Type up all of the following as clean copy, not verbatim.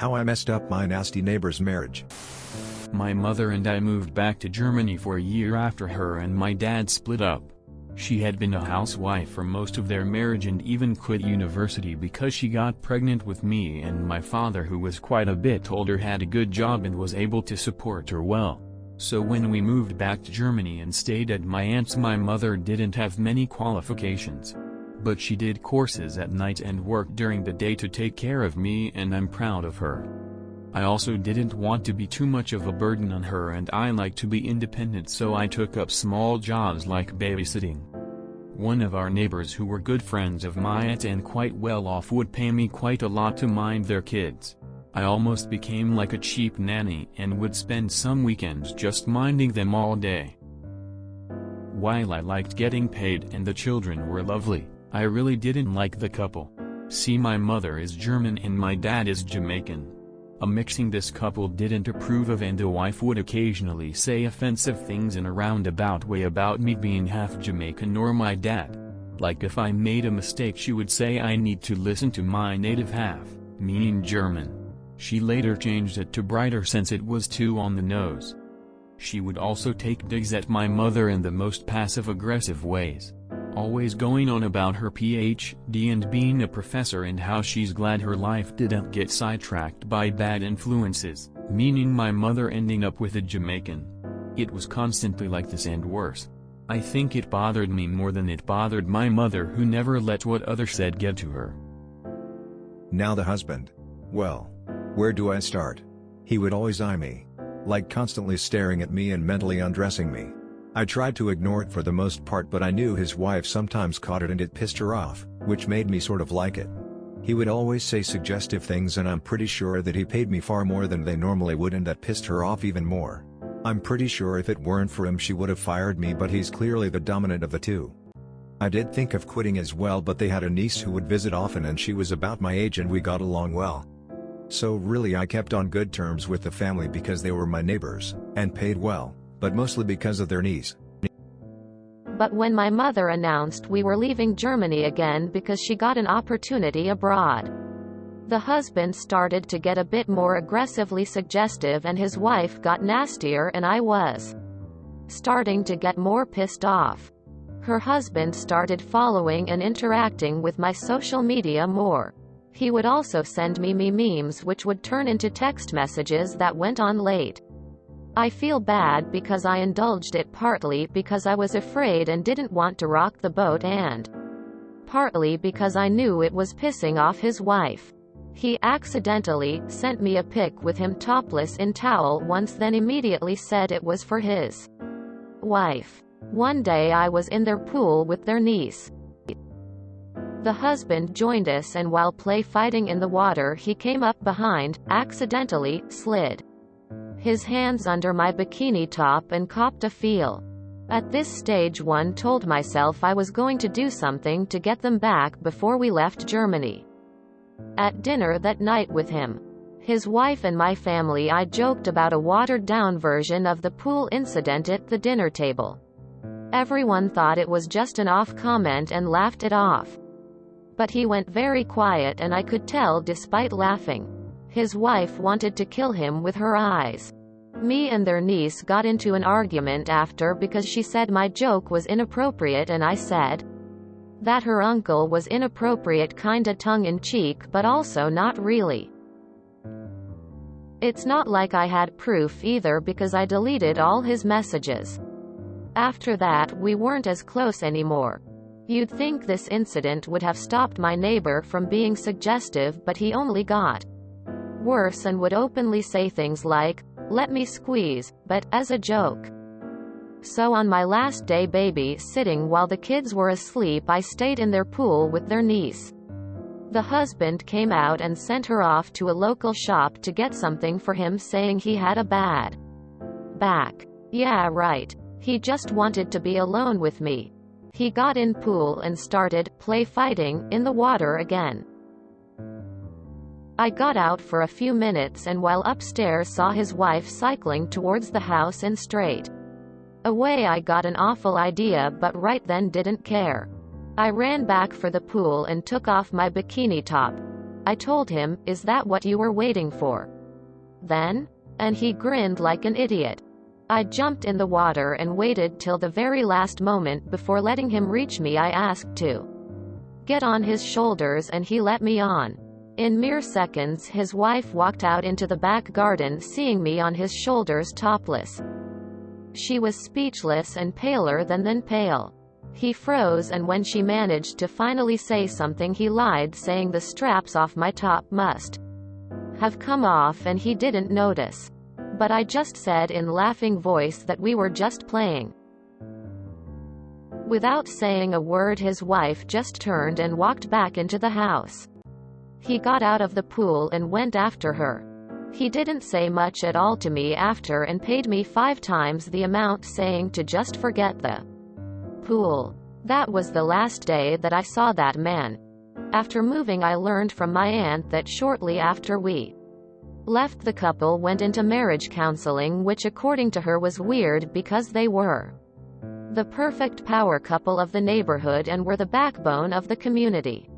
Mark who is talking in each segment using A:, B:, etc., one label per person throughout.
A: How I messed up my nasty neighbor's marriage.
B: My mother and I moved back to Germany for a year after her and my dad split up. She had been a housewife for most of their marriage and even quit university because she got pregnant with me, and my father, who was quite a bit older, had a good job and was able to support her well. So when we moved back to Germany and stayed at my aunt's, my mother didn't have many qualifications. But she did courses at night and worked during the day to take care of me, and I'm proud of her. I also didn't want to be too much of a burden on her, and I like to be independent, so I took up small jobs like babysitting. One of our neighbors who were good friends of my aunt and quite well off would pay me quite a lot to mind their kids. I almost became like a cheap nanny and would spend some weekends just minding them all day. While I liked getting paid and the children were lovely, I really didn't like the couple. See, my mother is German and my dad is Jamaican. A mixing this couple didn't approve of, and the wife would occasionally say offensive things in a roundabout way about me being half Jamaican or my dad. Like if I made a mistake, she would say I need to listen to my native half, meaning German. She later changed it to brighter since it was too on the nose. She would also take digs at my mother in the most passive-aggressive ways. Always going on about her PhD and being a professor and how she's glad her life didn't get sidetracked by bad influences, meaning my mother ending up with a Jamaican. It was constantly like this and worse. I think it bothered me more than it bothered my mother, who never let what others said get to her.
A: Now the husband. Well, where do I start? He would always eye me, like constantly staring at me and mentally undressing me. I tried to ignore it for the most part, but I knew his wife sometimes caught it and it pissed her off, which made me sort of like it. He would always say suggestive things, and I'm pretty sure that he paid me far more than they normally would, and that pissed her off even more. I'm pretty sure if it weren't for him she would have fired me, but he's clearly the dominant of the two. I did think of quitting as well, but they had a niece who would visit often and she was about my age and we got along well. So really I kept on good terms with the family because they were my neighbors, and paid well, but mostly because of their niece.
C: But when my mother announced we were leaving Germany again because she got an opportunity abroad, the husband started to get a bit more aggressively suggestive and his wife got nastier, and I was starting to get more pissed off. Her husband started following and interacting with my social media more. He would also send me memes which would turn into text messages that went on late. I feel bad because I indulged it, partly because I was afraid and didn't want to rock the boat, and partly because I knew it was pissing off his wife. He accidentally sent me a pic with him topless in towel once, then immediately said it was for his wife. One day I was in their pool with their niece. The husband joined us, and while play fighting in the water he came up behind, accidentally slid his hands under my bikini top and copped a feel. At this stage one told myself I was going to do something to get them back before we left Germany. At dinner that night with him, his wife and my family, I joked about a watered-down version of the pool incident at the dinner table. Everyone thought it was just an off comment and laughed it off. But he went very quiet, and I could tell despite laughing, his wife wanted to kill him with her eyes. Me and their niece got into an argument after because she said my joke was inappropriate and I said that her uncle was inappropriate, kinda tongue-in-cheek, but also not really. It's not like I had proof either because I deleted all his messages. After that we weren't as close anymore. You'd think this incident would have stopped my neighbor from being suggestive, but he only got worse and would openly say things like, "Let me squeeze," but as a joke. So on my last day babysitting while the kids were asleep, I stayed in their pool with their niece. The husband came out and sent her off to a local shop to get something for him, saying he had a bad back. Yeah, right. He just wanted to be alone with me. He got in pool and started play fighting in the water again. I got out for a few minutes and while upstairs saw his wife cycling towards the house and straight away I got an awful idea, but right then didn't care. I ran back for the pool and took off my bikini top. I told him, "Is that what you were waiting for? Then?" And he grinned like an idiot. I jumped in the water and waited till the very last moment before letting him reach me. I asked to get on his shoulders and he let me on. In mere seconds his wife walked out into the back garden, seeing me on his shoulders topless. She was speechless and paler than pale. He froze, and when she managed to finally say something, he lied, saying the straps off my top must have come off and he didn't notice. But I just said in laughing voice that we were just playing. Without saying a word, his wife just turned and walked back into the house. He got out of the pool and went after her. He didn't say much at all to me after and paid me 5 times the amount, saying to just forget the pool. That was the last day that I saw that man. After moving, I learned from my aunt that shortly after we left, the couple went into marriage counseling, which according to her was weird because they were the perfect power couple of the neighborhood and were the backbone of the community,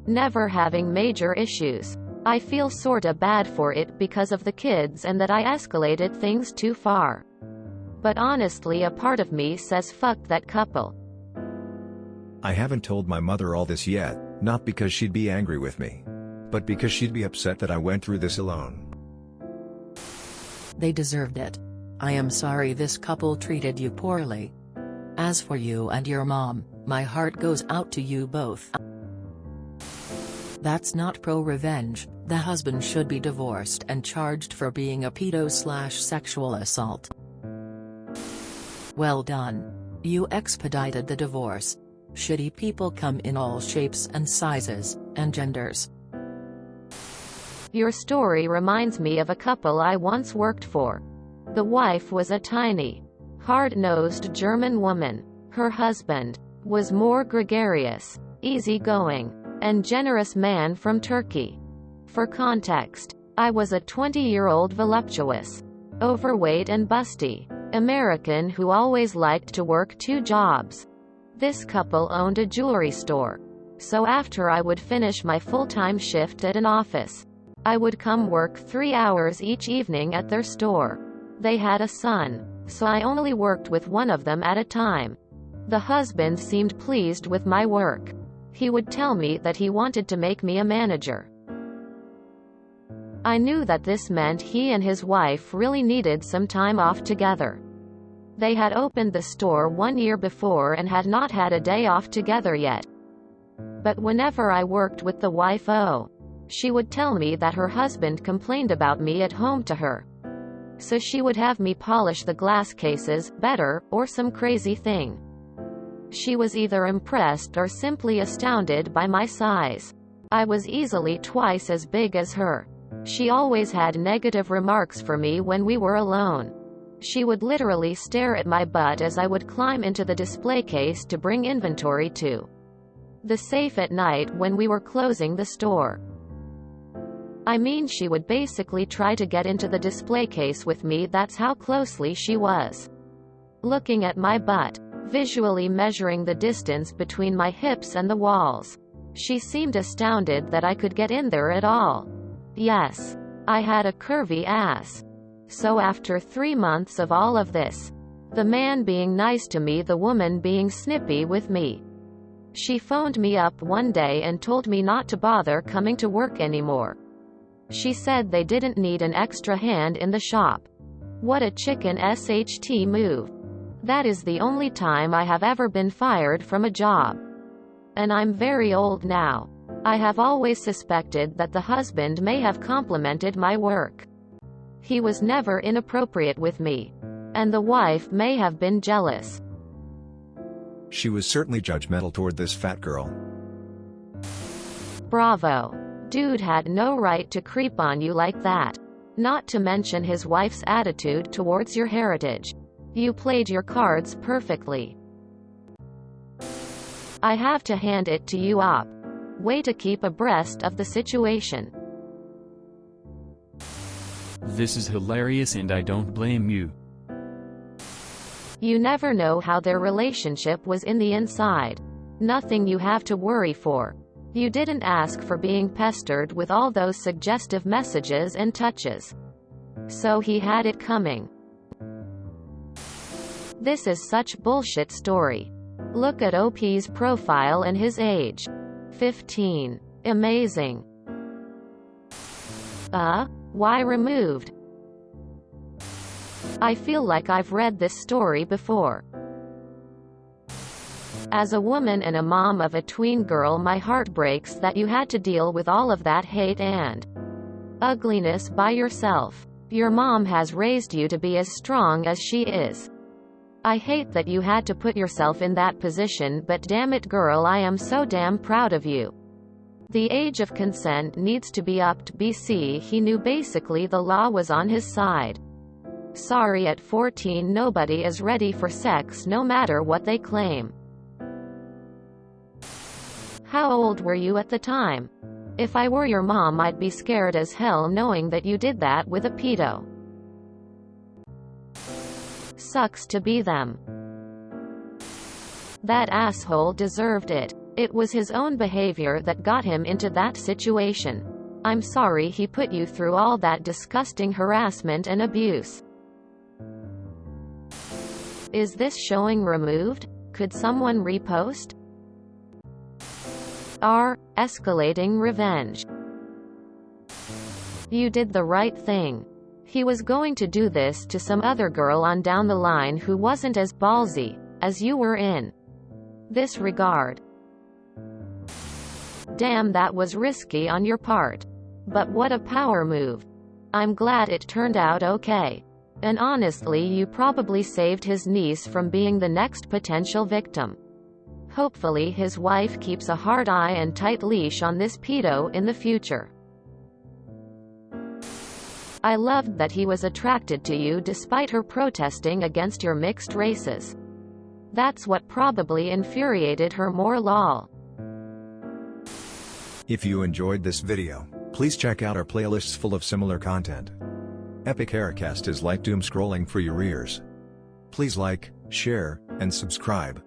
C: never having major issues. I feel sorta bad for it because of the kids and that I escalated things too far. But honestly, a part of me says fuck that couple.
A: I haven't told my mother all this yet, not because she'd be angry with me, but because she'd be upset that I went through this alone.
D: They deserved it. I am sorry this couple treated you poorly. As for you and your mom, my heart goes out to you both. That's not ProRevenge. The husband should be divorced and charged for being a pedo/sexual assault. Well done. You expedited the divorce. Shitty people come in all shapes and sizes, and genders.
C: Your story reminds me of a couple I once worked for. The wife was a tiny, hard-nosed German woman. Her husband was more gregarious, easygoing, and generous man from Turkey. For context, I was a 20-year-old voluptuous, overweight and busty American who always liked to work 2 jobs. This couple owned a jewelry store. So after I would finish my full-time shift at an office, I would come work 3 hours each evening at their store. They had a son, so I only worked with one of them at a time. The husband seemed pleased with my work. He would tell me that he wanted to make me a manager. I knew that this meant he and his wife really needed some time off together. They had opened the store 1 year before and had not had a day off together yet. But whenever I worked with the wife, she would tell me that her husband complained about me at home to her. So she would have me polish the glass cases better, or some crazy thing. She was either impressed or simply astounded by my size. I was easily twice as big as her. She always had negative remarks for me when we were alone. She would literally stare at my butt as I would climb into the display case to bring inventory to the safe at night when we were closing the store. I mean, she would basically try to get into the display case with me. That's how closely she was looking at my butt, visually measuring the distance between my hips and the walls. She seemed astounded that I could get in there at all. Yes, I had a curvy ass. So after 3 months of all of this, the man being nice to me, the woman being snippy with me, she phoned me up one day and told me not to bother coming to work anymore. She said they didn't need an extra hand in the shop. What a chicken SHT move. That is the only time I have ever been fired from a job. And I'm very old now. I have always suspected that the husband may have complimented my work. He was never inappropriate with me. And the wife may have been jealous.
A: She was certainly judgmental toward this fat girl.
C: Bravo. Dude had no right to creep on you like that. Not to mention his wife's attitude towards your heritage. You played your cards perfectly. I have to hand it to you, op. Way to keep abreast of the situation.
B: This is hilarious and I don't blame you.
C: You never know how their relationship was in the inside. Nothing you have to worry for. You didn't ask for being pestered with all those suggestive messages and touches. So he had it coming. This is such bullshit story. Look at OP's profile and his age. 15. Amazing. Why removed? I feel like I've read this story before. As a woman and a mom of a tween girl, my heart breaks that you had to deal with all of that hate and ugliness by yourself. Your mom has raised you to be as strong as she is. I hate that you had to put yourself in that position, but damn it girl, I am so damn proud of you. The age of consent needs to be upped. BC he knew basically the law was on his side. Sorry, at 14 nobody is ready for sex no matter what they claim. How old were you at the time? If I were your mom I'd be scared as hell knowing that you did that with a pedo. Sucks to be them. That asshole deserved it. It was his own behavior that got him into that situation. I'm sorry he put you through all that disgusting harassment and abuse. Is this showing removed? Could someone repost? Escalating revenge. You did the right thing. He was going to do this to some other girl on down the line who wasn't as ballsy as you were in this regard. Damn, that was risky on your part. But what a power move. I'm glad it turned out okay. And honestly, you probably saved his niece from being the next potential victim. Hopefully his wife keeps a hard eye and tight leash on this pedo in the future. I loved that he was attracted to you despite her protesting against your mixed races. That's what probably infuriated her more. Lol.
A: If you enjoyed this video, please check out our playlists full of similar content. Epic Haircast is like doom scrolling for your ears. Please like, share, and subscribe.